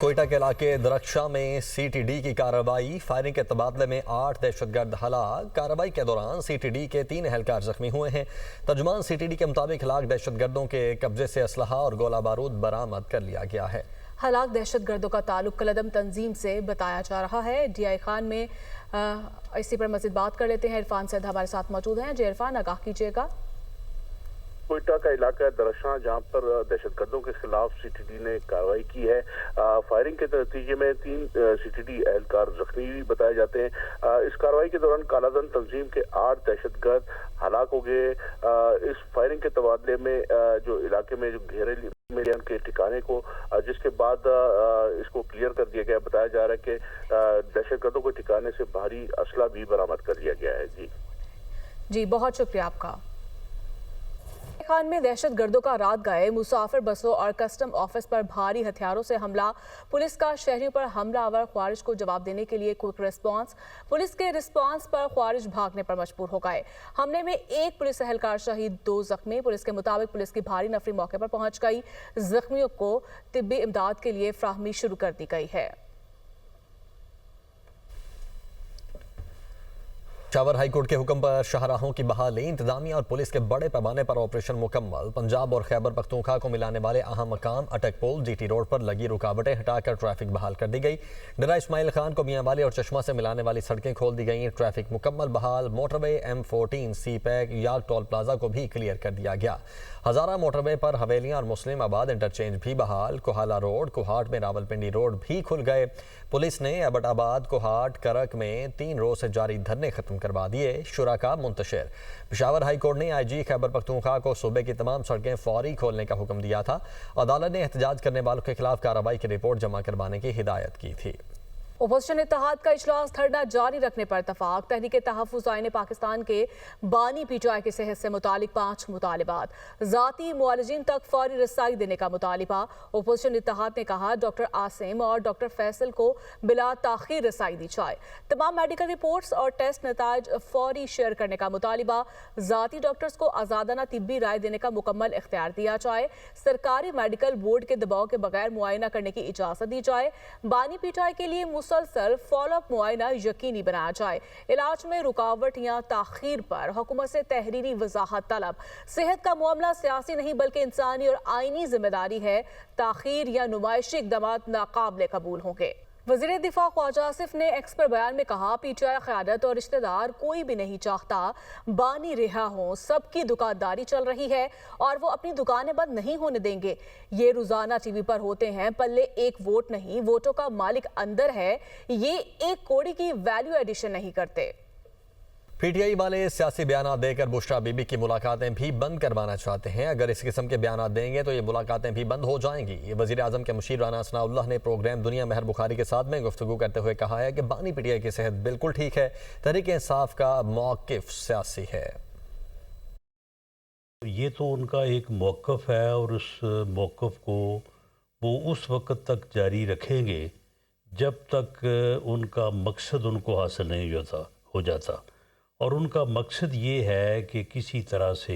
कोयटा के इलाके दरख्शा में CTD की कार्रवाई। फायरिंग के तबादले में 8 दहशतगर्द हलाक। कार्रवाई के दौरान CTD के 3 एहलकार जख्मी हुए हैं। तर्जुमान CTD के मुताबिक हलाक दहशतगर्दों के कब्जे से असलहा और गोला बारूद बरामद कर लिया गया है। हलाक दहशतगर्दों का ताल्लुक कलदम तंजीम से बताया जा रहा है। DI खान में इसी पर मज़ीद बात कर लेते हैं। इरफान सैद हमारे साथ मौजूद हैं। जी इरफान, आगाह कीजिएगा। कोयटा का इलाका दरख्शा जहां पर दहशतगर्दों के खिलाफ CTD ने कार्रवाई की है। फायरिंग के नतीजे में 3 CTD एहलकार जख्मी भी बताए जाते हैं। इस कार्रवाई के दौरान कालाधन तंजीम के 8 दहशतगर्द हलाक हो गए। इस फायरिंग के तबादले में जो इलाके में जो घेरे में उनके ठिकाने को जिसके बाद इसको क्लियर कर दिया गया। बताया जा रहा है कि दहशतगर्दों के ठिकाने से भारी असला भी बरामद कर लिया गया है। जी बहुत शुक्रिया आपका। खान में दहशतगर्दों का रात गए मुसाफिर बसों और कस्टम ऑफिस पर भारी हथियारों से हमला। पुलिस का शहरियों पर हमलावर ख्वारिज को जवाब देने के लिए क्विक रिस्पांस। पुलिस के रिस्पांस पर ख्वारिज भागने पर मजबूर हो गए। हमले में 1 पुलिस एहलकार शहीद, 2 जख्मी। पुलिस के मुताबिक पुलिस की भारी नफरी मौके पर पहुंच गई। जख्मियों को तिब्बी इमदाद के लिए फ्राहमी शुरू कर दी गई है। पेशावर हाई कोर्ट के हुक्म पर शाहराहों की बहाली। इंतजामिया और पुलिस के बड़े पैमाने पर ऑपरेशन मुकम्मल। पंजाब और खैबर पख्तूनख्वा को मिलाने वाले अहम मकाम अटक पुल GT रोड पर लगी रुकावटें हटाकर ट्रैफिक बहाल कर दी गई। डरा इस्माइल खान को मियांवाली और चश्मा से मिलाने वाली सड़कें खोल दी गई। ट्रैफिक मुकम्मल बहाल। मोटरवे M14 CPEC याग टोल प्लाजा को भी क्लियर कर दिया गया। हजारा मोटरवे पर हवेलियां और मुस्लिम आबाद इंटरचेंज भी बहाल। कोहाला रोड, कोहाट में रावलपिंडी रोड भी खुल गए। पुलिस ने एबटाबाद, कोहाट, करक में 3 रोज से जारी धरने खत्म करवा दिए। शुराका मुंतशिर। पेशावर हाई कोर्ट ने IG खैबर पख्तूनख्वा को सूबे की तमाम सड़कें फौरी खोलने का हुक्म दिया था। अदालत ने एहतजाज करने वालों के खिलाफ कार्रवाई की रिपोर्ट जमा करवाने की हिदायत की थी। ओपोजिशन इत्तेहाद का इजलास धरना जारी रखने पर इत्तफाक। तहरीक तहफ़्फ़ुज़ आईन पाकिस्तान के बानी PTI की सेहत से मुतालिक 5 मुतालिबात। ज़ाती मुआलजीन तक फौरी रसाई देने का मुतालिबा। ओपोजिशन इत्तेहाद ने कहा डॉक्टर आसिम और डॉक्टर फैसल को बिला ताख़ीर रसाई दी जाए। तमाम मेडिकल रिपोर्ट्स और टेस्ट नताइज फौरी शेयर करने का मुतालिबा। ज़ाती डॉक्टर्स को आज़ादाना तिब्बी राय देने का मुकम्मल इख्तियार दिया जाए। सरकारी मेडिकल बोर्ड के दबाव के बगैर मुआयना करने की इजाज़त दी जाए। बानी PTI के लिए मुसलसल फॉलोअप मुआयना यकीनी बनाया जाए। इलाज में रुकावट या ताखीर पर हुकूमत से तहरीरी वजाहत तलब। सेहत का मामला सियासी नहीं बल्कि इंसानी और आईनी जिम्मेदारी है। ताखीर या नुमाइशी इक़दामात नाकाबिले कबूल होंगे। वज़ीर दिफा ख्वाजा आसिफ ने एक्स पर बयान में कहा PTI क़यादत और रिश्तेदार कोई भी नहीं चाहता बानी रिहा हों। सबकी दुकानदारी चल रही है और वो अपनी दुकानें बंद नहीं होने देंगे। ये रोजाना TV पर होते हैं। पल्ले एक वोट नहीं, वोटों का मालिक अंदर है। ये एक कौड़ी की वैल्यू एडिशन नहीं करते। PTI वाले सियासी बयान देकर बुशरा बीबी की मुलाकातें भी बंद करवाना चाहते हैं। अगर इस किस्म के बयान देंगे तो ये मुलाकातें भी बंद हो जाएंगी। वज़ीर आज़म के मुशीर राना सनाउल्लाह ने प्रोग्राम दुनिया महर बुखारी के साथ में गुफ्तगू करते हुए कहा है कि बानी PTI की सेहत बिल्कुल ठीक है। तहरीक इंसाफ का मौक़िफ़ सियासी है। ये तो उनका एक मौक़िफ़ है और उस मौक़िफ़ को वो उस वक़्त तक जारी रखेंगे जब तक उनका मकसद उनको हासिल नहीं हो जाता। और उनका मकसद ये है कि किसी तरह से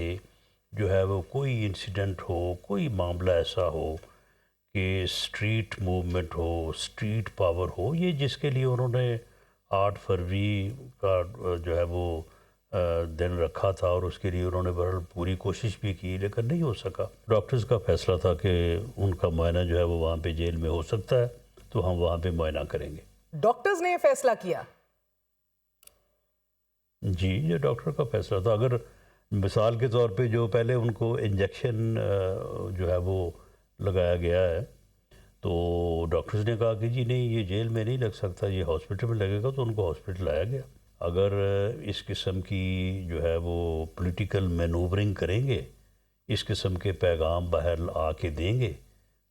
जो है वो कोई इंसिडेंट हो, कोई मामला ऐसा हो कि स्ट्रीट मूवमेंट हो, स्ट्रीट पावर हो। ये जिसके लिए उन्होंने 8 फरवरी का जो है वो दिन रखा था और उसके लिए उन्होंने बहरहाल पूरी कोशिश भी की, लेकिन नहीं हो सका। डॉक्टर्स का फैसला था कि उनका मुआयना जो है वो वहाँ पे जेल में हो सकता है, तो हम वहाँ पे मुआयना करेंगे। डॉक्टर्स ने ये फैसला किया? जी, ये डॉक्टर का फैसला था। अगर मिसाल के तौर पे जो पहले उनको इंजेक्शन जो है वो लगाया गया है, तो डॉक्टर्स ने कहा कि जी नहीं, ये जेल में नहीं लग सकता, ये हॉस्पिटल में लगेगा, तो उनको हॉस्पिटल लाया गया। अगर इस किस्म की जो है वो पॉलिटिकल मैनूवरिंग करेंगे, इस किस्म के पैगाम बाहर आके देंगे,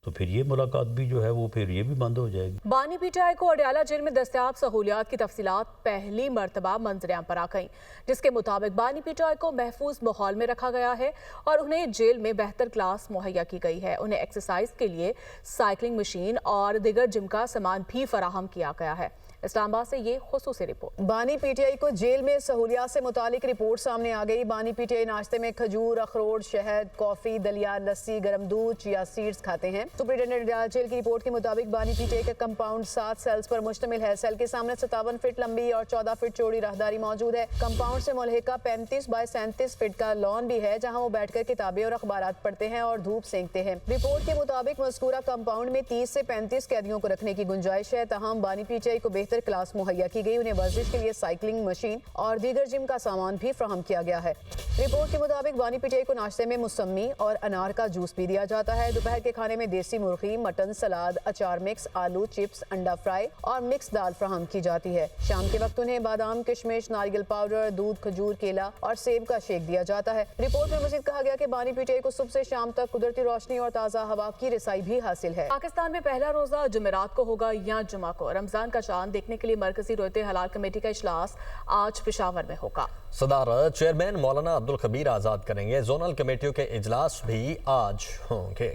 तो फिर ये मुलाकात भी जो है वो फिर ये भी बंद हो जाएगी। बानी PTI को अडयाला जेल में दस्तयाब सहूलियात की तफसीलात पहली मरतबा मंजरेआम पर आ गई, जिसके मुताबिक बानी PTI को महफूज माहौल में रखा गया है और उन्हें जेल में बेहतर क्लास मुहैया की गई है। उन्हें एक्सरसाइज के लिए साइकिलिंग मशीन और दिगर जिम का सामान भी फराहम किया गया है। इस्लामाबाद से ये खुसूसी रिपोर्ट। बानी पीटीआई को जेल में सहूलियात से मुतालिक रिपोर्ट सामने आ गई। बानी पीटीआई नाश्ते में खजूर, अखरोट, शहद, कॉफी, दलिया, लस्सी, गर्म दूध, चिया सीड्स खाते हैं। सुपरिटेंडेंट जेल की रिपोर्ट के मुताबिक बानी पीटीआई का कंपाउंड 7 सेल्स पर मुश्तमिल है। सेल के सामने 57 फीट लंबी और 14 फीट चौड़ी राहदारी मौजूद है। कंपाउंड से मुल्हिका 35 बाय 37 फीट का लॉन भी है, जहां वो बैठकर किताबें और अखबारात पढ़ते हैं और धूप सेंकते हैं। रिपोर्ट के मुताबिक मज़कूरा कंपाउंड में 30 से 35 कैदियों को रखने की गुंजाइश है। तमाम बानी पीटीआई को बेहतर क्लास मुहैया की गई। उन्हें वर्जिश के लिए साइकिलिंग मशीन और दीगर जिम का सामान भी फराहम किया गया है। रिपोर्ट के मुताबिक बानी पीटीआई को नाश्ते में मुसम्मी और अनार का जूस भी दिया जाता है। दोपहर के खाने में देसी मुर्गी, मटन, सलाद, अचार मिक्स, आलू चिप्स, अंडा फ्राई और मिक्स दाल फराहम की जाती है। शाम के वक्त उन्हें बादाम, किशमिश, नारियल पाउडर, दूध, खजूर, केला और सेब का शेक दिया जाता है। रिपोर्ट में मज़ीद कहा गया कि बानी पीटीआई को सुबह से शाम तक कुदरती रोशनी और ताज़ा हवा की रसाई भी हासिल है। पाकिस्तान में पहला रोजा जुमेरात को होगा या जुमा को। रमजान का चांद देखने के लिए मरकजी रोयते हलाल कमेटी का इजलास आज पेशावर में होगा। सदारत चेयरमैन मौलाना अब्दुल खबीर आज़ाद करेंगे। जोनल कमेटियों के इजलास भी आज होंगे।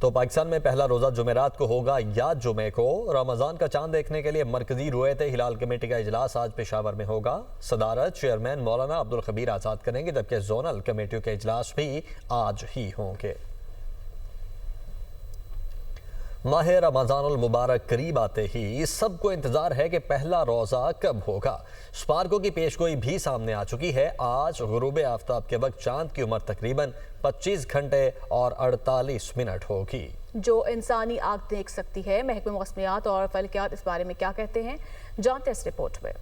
तो पाकिस्तान में पहला रोज़ा जुमेरात को होगा या जुमे को। रमज़ान का चांद देखने के लिए मरकजी रुयत हिलाल कमेटी का इजलास आज पेशावर में होगा। सदारत चेयरमैन मौलाना अब्दुल खबीर आज़ाद करेंगे, जबकि जोनल कमेटियों के इजलास भी आज ही होंगे। माह रमज़ानुल मुबारक करीब आते ही सबको इंतजार है कि पहला रोज़ा कब होगा। स्पार्को की पेशगोई भी सामने आ चुकी है। आज गुरूब आफ्ताब के वक्त चांद की उम्र तकरीबन 25 घंटे और 48 मिनट होगी। जो इंसानी आँख देख सकती है। महकमे मौसमियात और फलकियात इस बारे में क्या कहते हैं, जानते इस रिपोर्ट में।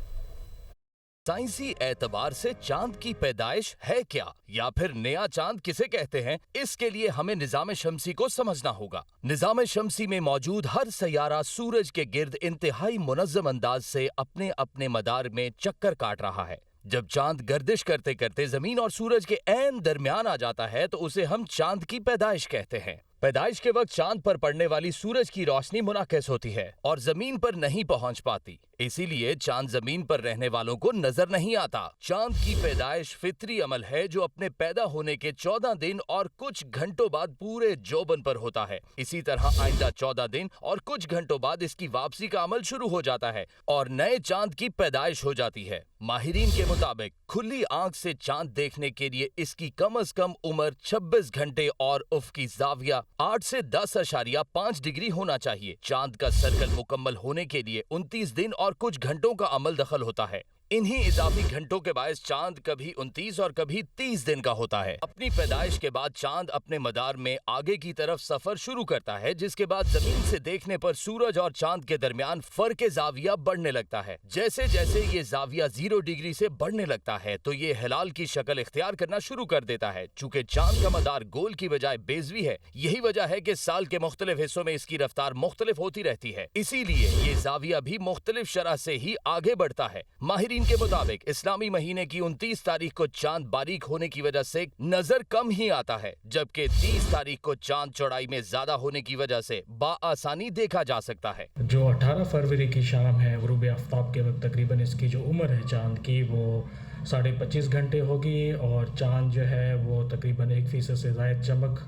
साइंसी एतबार से चांद की पैदाइश है क्या, या फिर नया चांद किसे कहते हैं, इसके लिए हमें निजाम शमसी को समझना होगा। निजाम शमसी में मौजूद हर सैयारा सूरज के गिर्द इंतहाई मुनज़्ज़म अंदाज से अपने अपने मदार में चक्कर काट रहा है। जब चांद गर्दिश करते करते जमीन और सूरज के ऐन दरमियान आ जाता है तो उसे हम चांद की पैदाइश कहते हैं। पैदाइश के वक्त चांद पर पड़ने वाली सूरज की रोशनी मुनाकिस होती है और जमीन पर नहीं पहुंच पाती, इसीलिए चांद जमीन पर रहने वालों को नजर नहीं आता। चांद की पैदाइश फितरी अमल है जो अपने पैदा होने के 14 दिन और कुछ घंटों बाद पूरे जोबन पर होता है। इसी तरह आइंदा 14 दिन और कुछ घंटों बाद इसकी वापसी का अमल शुरू हो जाता है और नए चांद की पैदाइश हो जाती है। माहिरीन के मुताबिक खुली आंख से चांद देखने के लिए इसकी कम अज कम उम्र 26 घंटे और उफ़क़ी ज़ाविया 8 से 10.5 डिग्री होना चाहिए। चांद का सर्कल मुकम्मल होने के लिए 29 दिन और कुछ घंटों का अमल दखल होता है। इन्हीं इजाफी घंटों के बायस चांद कभी 29 और कभी 30 दिन का होता है। अपनी पैदाइश के बाद चांद अपने मदार में आगे की तरफ सफर शुरू करता है, जिसके बाद जमीन से देखने पर सूरज और चांद के दरमियान फर्क जाविया बढ़ने लगता है। जैसे जैसे ये जाविया 0 डिग्री से बढ़ने लगता है तो ये हिलाल की शक्ल इख्तियार करना शुरू कर देता है। चूंकि चांद का मदार गोल की बजाय बेज़वी है, यही वजह है कि साल के मुख्तलिफ हिस्सों में इसकी रफ्तार मुख्तलिफ होती रहती है, इसीलिए ये जाविया भी मुख्तलिफ शरह से ही आगे बढ़ता है। माहिरीन के मुताबिक इस्लामी महीने की 29 तारीख को चांद बारीक होने की वजह से नजर कम ही आता है, जबकि 30 तारीख को चांद चौड़ाई में ज्यादा होने की वजह से बाआसानी देखा जा सकता है। जो 18 फरवरी की शाम है, गुरूब आफ्ताब के वक्त तकरीबन इसकी जो उम्र है चांद की वो 25.5 घंटे होगी और चांद जो है वो तकरीबन 1% से ज़ायद चमक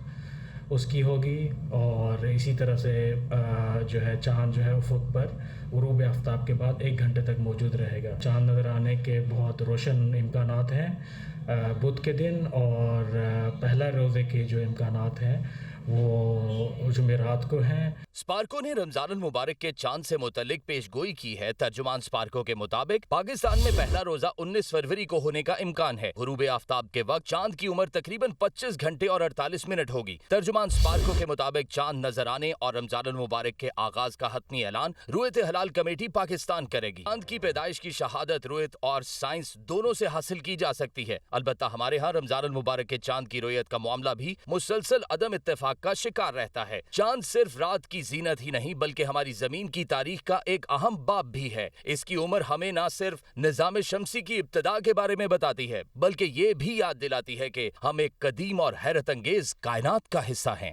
उसकी होगी और इसी तरह से जो है चांद जो है उफ़क़ पर गुरूब आफ्ताब के बाद 1 घंटे तक मौजूद रहेगा। चांद नज़र आने के बहुत रोशन इम्कानात हैं बुध के दिन, और पहला रोज़े के जो इम्कानात हैं वो जुमेरात को हैं। स्पार्को ने रमजानुल मुबारक के चांद से मुतल्लिक पेशगोई की है। तर्जुमान स्पार्को के मुताबिक पाकिस्तान में पहला रोजा 19 फरवरी को होने का इम्कान है। गुरूब आफ्ताब के वक्त चांद की उम्र तकरीबन 25 घंटे और 48 मिनट होगी। तर्जुमान स्पार्को के मुताबिक चांद नजर आने और रमजानुल मुबारक के आगाज का हतमी ऐलान रुयत हलाल कमेटी पाकिस्तान करेगी। चांद की पैदाइश की शहादत रुयत और साइंस दोनों से हासिल की जा सकती है। अलबत्ता हमारे यहाँ रमजानुल मुबारक के चांद की रुयत का मामला भी मुसलसल अदम इत्तेफाक का शिकार रहता है। चांद सिर्फ रात की जीनत ही नहीं बल्कि हमारी जमीन की तारीख का एक अहम बाब भी है। इसकी उम्र हमें न सिर्फ निजाम शमसी की इब्तिदा के बारे में बताती है बल्कि ये भी याद दिलाती है कि हम एक कदीम और हैरत अंगेज कायनात का हिस्सा हैं।